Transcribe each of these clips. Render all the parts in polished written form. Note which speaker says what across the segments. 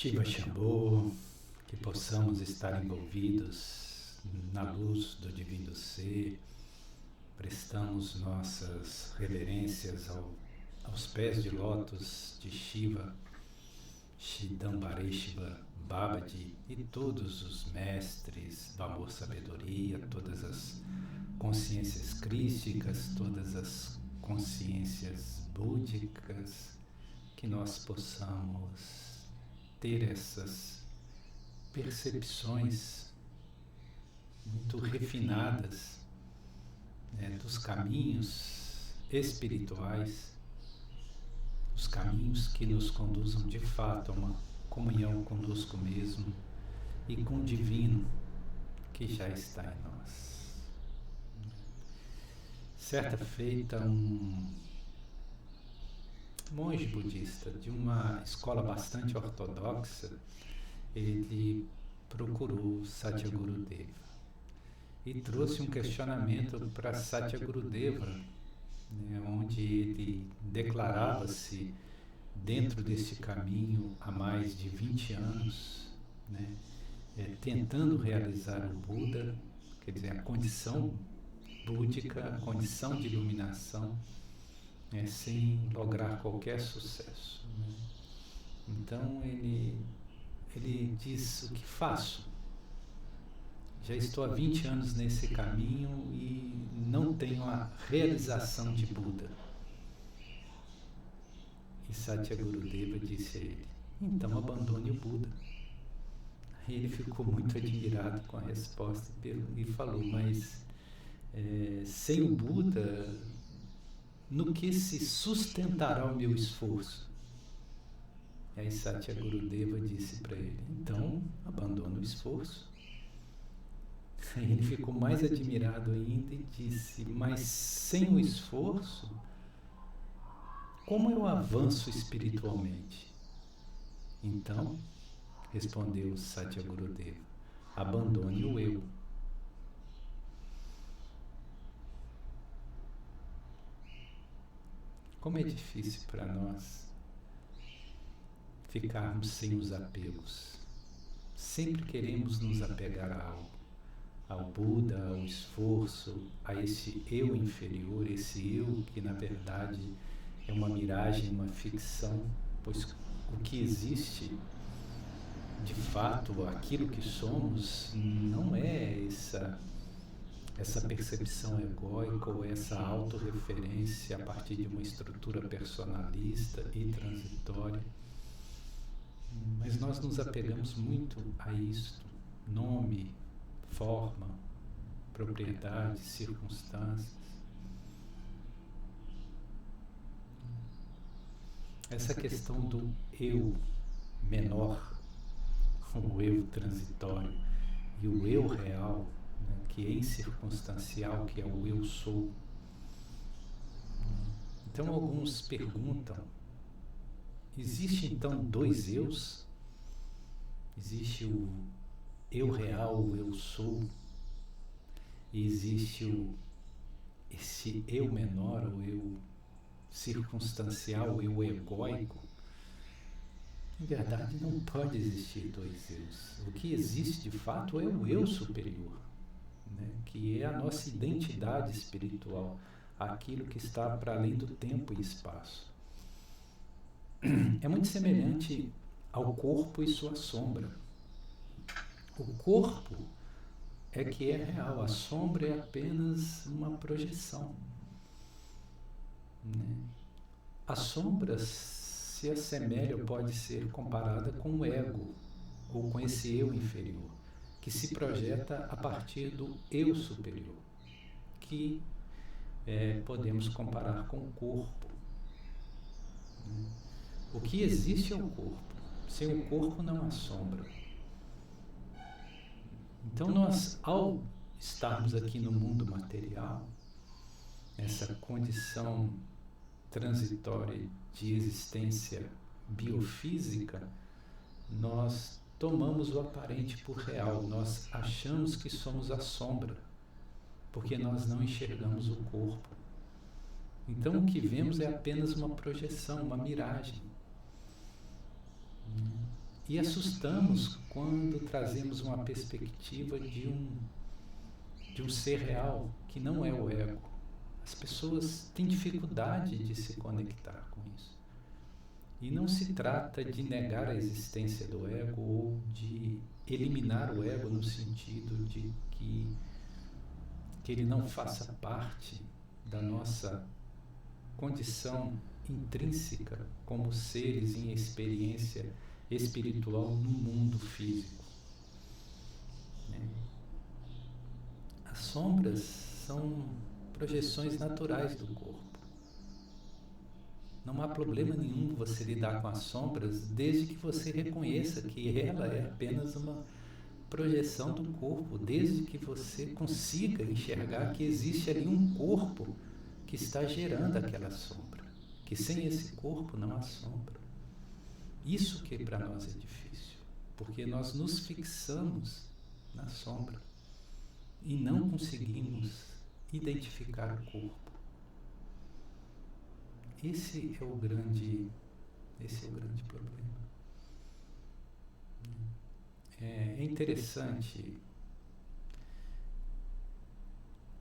Speaker 1: Shiva Shambho, que possamos estar envolvidos na luz do Divino Ser. Prestamos nossas reverências aos pés de lótus de Shiva, Shidambareshwar Babaji e todos os mestres do amor-sabedoria, todas as consciências crísticas, todas as consciências búdicas, que nós possamos ter essas percepções muito refinadas, dos caminhos espirituais, os caminhos que nos conduzam de fato a uma comunhão conosco mesmo e com o divino que já está em nós. Certa feita, um monge budista de uma escola bastante ortodoxa, ele procurou Satyagurudeva e trouxe um questionamento para Satyagurudeva, onde ele declarava-se dentro desse caminho há mais de 20 anos, tentando realizar o Buda, quer dizer, a condição búdica, a condição de iluminação, sem lograr qualquer sucesso. Então ele diz: o que faço? Já estou há 20 anos nesse caminho e não tenho a realização de Buda. E Satyagurudeva disse a ele: então abandone o Buda. Aí ele ficou muito admirado com a resposta e falou: mas sem o Buda, no que se sustentará o meu esforço? E aí Satyagurudeva disse para ele: então abandona o esforço. Aí ele ficou mais admirado ainda e disse: mas sem o esforço, como eu avanço espiritualmente? Então, respondeu Satyagurudeva: abandone o eu. Como é difícil para nós ficarmos sem os apegos. Sempre queremos nos apegar a algo, ao Buda, ao esforço, a esse eu inferior, esse eu que na verdade é uma miragem, uma ficção, pois o que existe de fato, aquilo que somos, não é essa percepção egóica ou essa autorreferência a partir de uma estrutura personalista e transitória. Mas nós nos apegamos muito a isto: nome, forma, propriedade, circunstâncias. Essa questão do eu menor, o eu transitório e o eu real, que é incircunstancial, que é o eu sou. Então alguns perguntam: existe então dois eus? Existe o eu real, o eu sou, e existe esse eu menor, o eu circunstancial, o eu egóico? Em verdade, não pode existir dois eus. O que existe de fato é o eu superior, que é a nossa identidade espiritual, aquilo que está para além do tempo e espaço. É muito semelhante ao corpo e sua sombra. O corpo é que é real, a sombra é apenas uma projeção. A sombra se assemelha ou pode ser comparada com o ego, ou com esse eu inferior, que se projeta a partir do eu superior, que podemos comparar com o corpo. O que existe é o corpo. Sem o corpo não há sombra. Então nós, ao estarmos aqui no mundo material, essa condição transitória de existência biofísica, nós tomamos o aparente por real, nós achamos que somos a sombra, porque nós não enxergamos o corpo. Então o que vemos é apenas uma projeção, uma miragem. E assustamos quando trazemos uma perspectiva de um ser real, que não é o ego. As pessoas têm dificuldade de se conectar com isso. E não se trata de negar a existência do ego ou de eliminar o ego no sentido de que ele não faça parte da nossa condição intrínseca como seres em experiência espiritual no mundo físico. As sombras são projeções naturais do corpo. Não há problema nenhum você lidar com as sombras, desde que você reconheça que ela é apenas uma projeção do corpo, desde que você consiga enxergar que existe ali um corpo que está gerando aquela sombra, que sem esse corpo não há sombra. Isso que para nós é difícil, porque nós nos fixamos na sombra e não conseguimos identificar o corpo. Esse é o grande problema. É interessante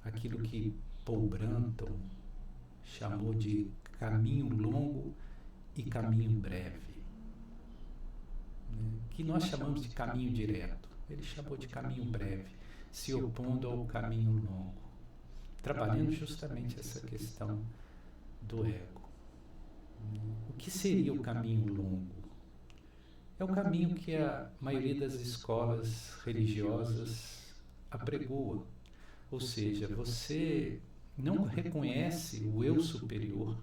Speaker 1: aquilo que Paul Branton chamou de caminho longo e caminho breve, que nós chamamos de caminho direto. Ele chamou de caminho breve, se opondo ao caminho longo, trabalhando justamente essa questão do ego. O que seria o caminho longo? É o caminho que a maioria das escolas religiosas apregoa, ou seja, você não reconhece o eu superior,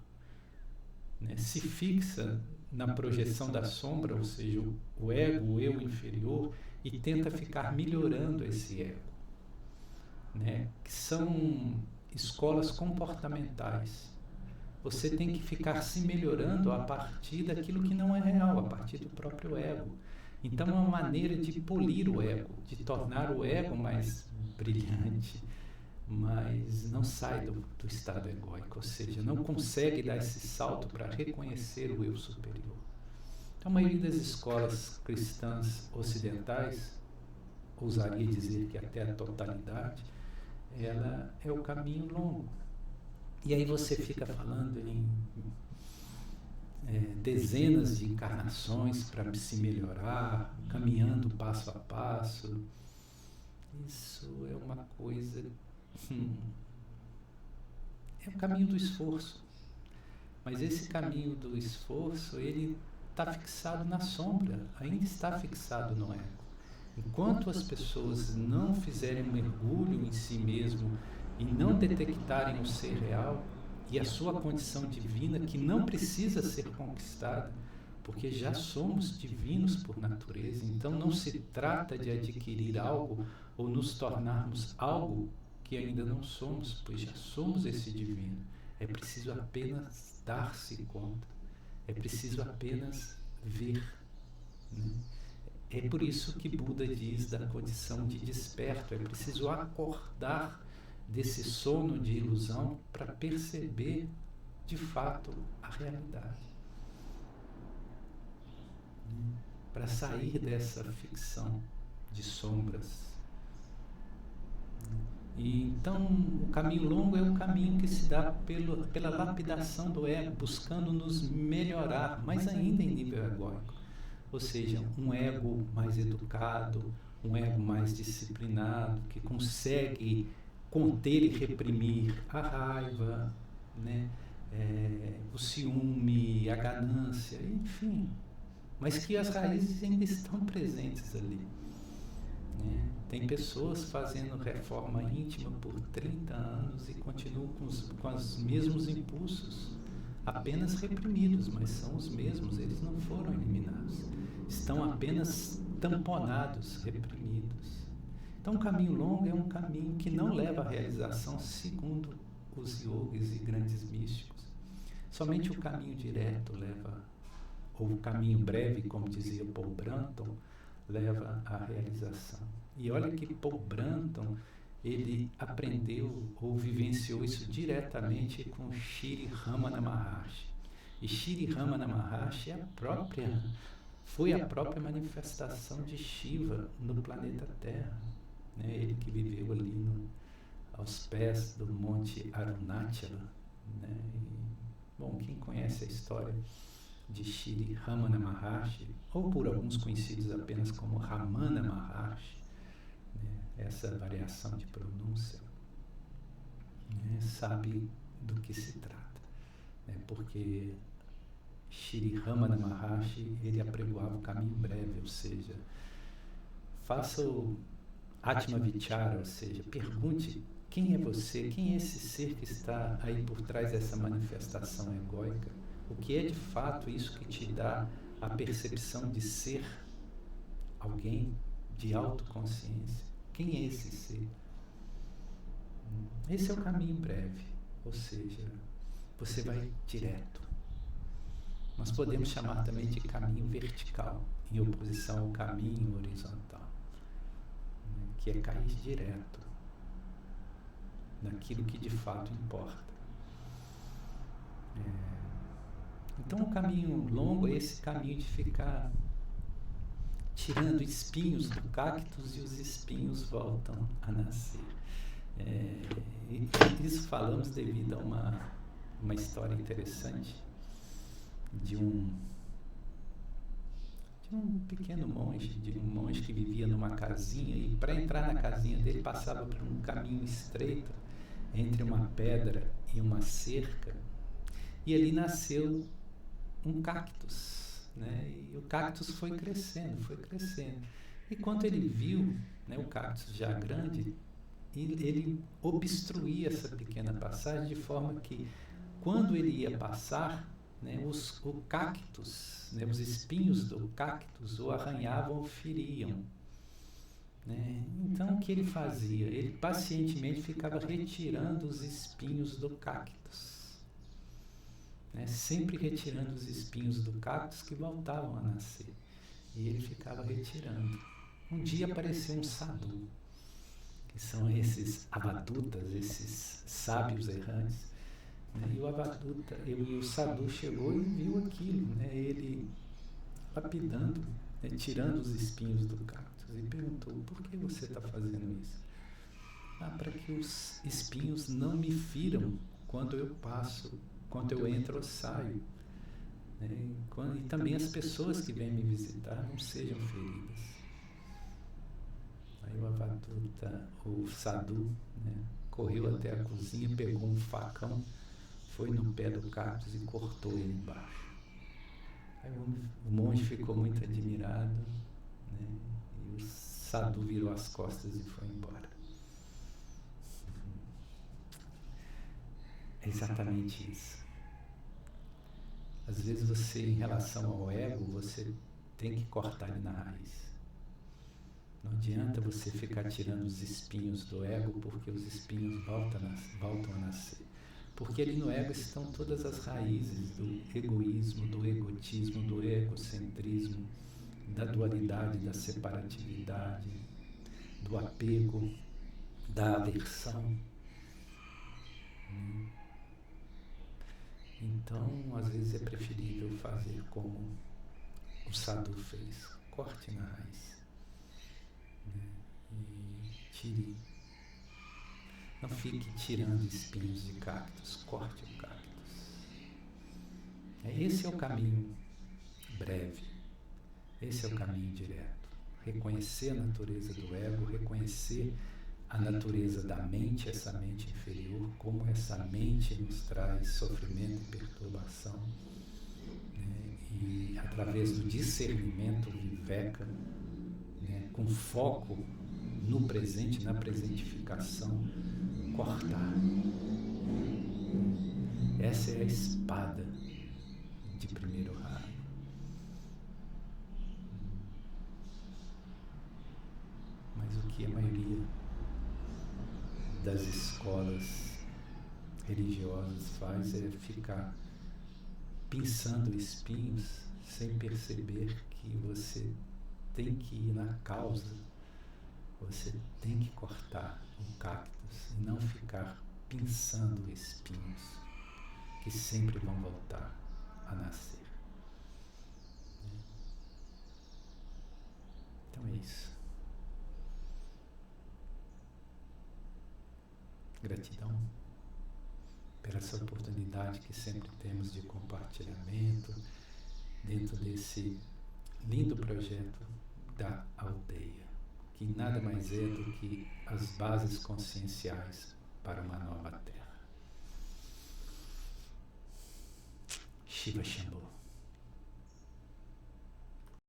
Speaker 1: se fixa na projeção da sombra, ou seja, o ego, o eu inferior, e tenta ficar melhorando esse ego, que são escolas comportamentais. Você tem que ficar se melhorando a partir daquilo que não é real, a partir do próprio ego. Então é uma maneira de polir o ego, de tornar o ego mais brilhante, mas não sai do estado egóico, ou seja, não consegue dar esse salto para reconhecer o eu superior. Então a maioria das escolas cristãs ocidentais, ousaria dizer que até a totalidade, ela é o caminho longo. E aí você fica falando em dezenas de encarnações para se melhorar, caminhando passo a passo. Isso é uma coisa... é o caminho do esforço. Mas esse caminho do esforço, ele está fixado na sombra, ainda está fixado no ego. Enquanto as pessoas não fizerem um mergulho em si mesmo e não detectarem o ser real e a sua condição divina, que não precisa ser conquistada, porque já somos divinos por natureza, então não se trata de adquirir algo ou nos tornarmos algo que ainda não somos, pois já somos esse divino. É preciso apenas dar-se conta, é preciso apenas ver. É por isso que Buda diz da condição de desperto, é preciso acordar desse sono de ilusão para perceber de fato a realidade, para sair dessa ficção de sombras. E então o caminho longo é o caminho que se dá pela lapidação do ego, buscando nos melhorar, mas ainda em nível egóico, ou seja, um ego mais educado, um ego mais disciplinado, que consegue conter e reprimir a raiva, o ciúme, a ganância, enfim, mas que as raízes ainda estão presentes ali. Tem pessoas fazendo reforma íntima por 30 anos e continuam com os mesmos impulsos, apenas reprimidos, mas são os mesmos, eles não foram eliminados, estão apenas tamponados, reprimidos. Então o caminho longo é um caminho que não leva à realização segundo os yogis e grandes místicos. Somente o caminho direto leva, ou o caminho breve, como dizia Paul Branton, leva à realização. E olha que Paul Branton, ele aprendeu ou vivenciou isso diretamente com Shri Ramana Maharshi. E Shri Ramana Maharshi é a própria foi a própria manifestação de Shiva no planeta Terra, né? Ele que viveu ali aos pés do Monte Arunachala, né? Bom, quem conhece a história de Shri Ramana Maharshi, ou por alguns conhecidos apenas como Ramana Maharshi, né? Essa variação de pronúncia, né? Sabe do que se trata, né? Porque Shri Ramana Maharshi, ele apregoava o caminho breve, ou seja, faça o Atma Vichara, ou seja, pergunte quem é você, quem é esse ser que está aí por trás dessa manifestação egóica, o que é de fato isso que te dá a percepção de ser alguém de autoconsciência, quem é esse ser? Esse é o caminho breve, ou seja, você vai direto. Nós podemos chamar também de caminho vertical, em oposição ao caminho horizontal, que é cair direto naquilo que de fato importa. Então o caminho longo é esse caminho de ficar tirando espinhos do cactus e os espinhos voltam a nascer. E isso falamos devido a uma história interessante de um pequeno monge, de um monge que vivia numa casinha, e para entrar na casinha dele passava por um caminho estreito entre uma pedra e uma cerca, e ali nasceu um cactus, né? E o cactus foi crescendo, e quando ele viu, né, o cactus já grande, ele obstruía essa pequena passagem de forma que quando ele ia passar, né, o cactus, né, os espinhos do cactus o arranhavam ou feriam, né? Então o que ele fazia? Ele pacientemente ficava retirando os espinhos do cactus, né? Sempre retirando os espinhos do cactus que voltavam a nascer, e ele ficava retirando. Um dia apareceu um sadhu, que são esses avadutas, esses sábios errantes, né? E o avaduta, o sadhu chegou e viu aquilo, né? Ele lapidando, né? Tirando os espinhos do cactus, e perguntou: por que você está fazendo isso? Para que os espinhos não me firam quando eu passo, quando eu entro ou saio, né? E também as pessoas que vêm me visitar não sejam feridas. Aí o avaduta, o sadhu, né, correu até a cozinha, pegou um facão, foi no pé do cactus e cortou ele embaixo. Aí o monge ficou muito admirado, né, e o sadhu virou as costas e foi embora. É exatamente isso. Às vezes você, em relação ao ego, você tem que cortar ele na raiz. Não adianta você ficar tirando os espinhos do ego, porque os espinhos voltam a nascer. Porque ali no ego estão todas as raízes do egoísmo, do egotismo, do egocentrismo, da dualidade, da separatividade, do apego, da aversão. Então, às vezes é preferível fazer como o sadhu fez: corte na raiz, né? E tire. Não fique tirando espinhos de cactus, corte o cactus. Esse é o caminho breve, esse é o caminho direto. Reconhecer a natureza do ego, reconhecer a natureza da mente, essa mente inferior, como essa mente nos traz sofrimento e perturbação, né? E através do discernimento viveka, né, com foco no presente, na presentificação, cortar. Essa é a espada de primeiro raio. Mas o que a maioria das escolas religiosas faz é ficar pinçando espinhos sem perceber que você tem que ir na causa, você tem que cortar um cactus e não ficar pinçando espinhos que sempre vão voltar a nascer. Gratidão por essa oportunidade que sempre temos de compartilhamento dentro desse lindo projeto da aldeia, que nada mais é do que as bases conscienciais para uma nova terra. Shiva Shambho.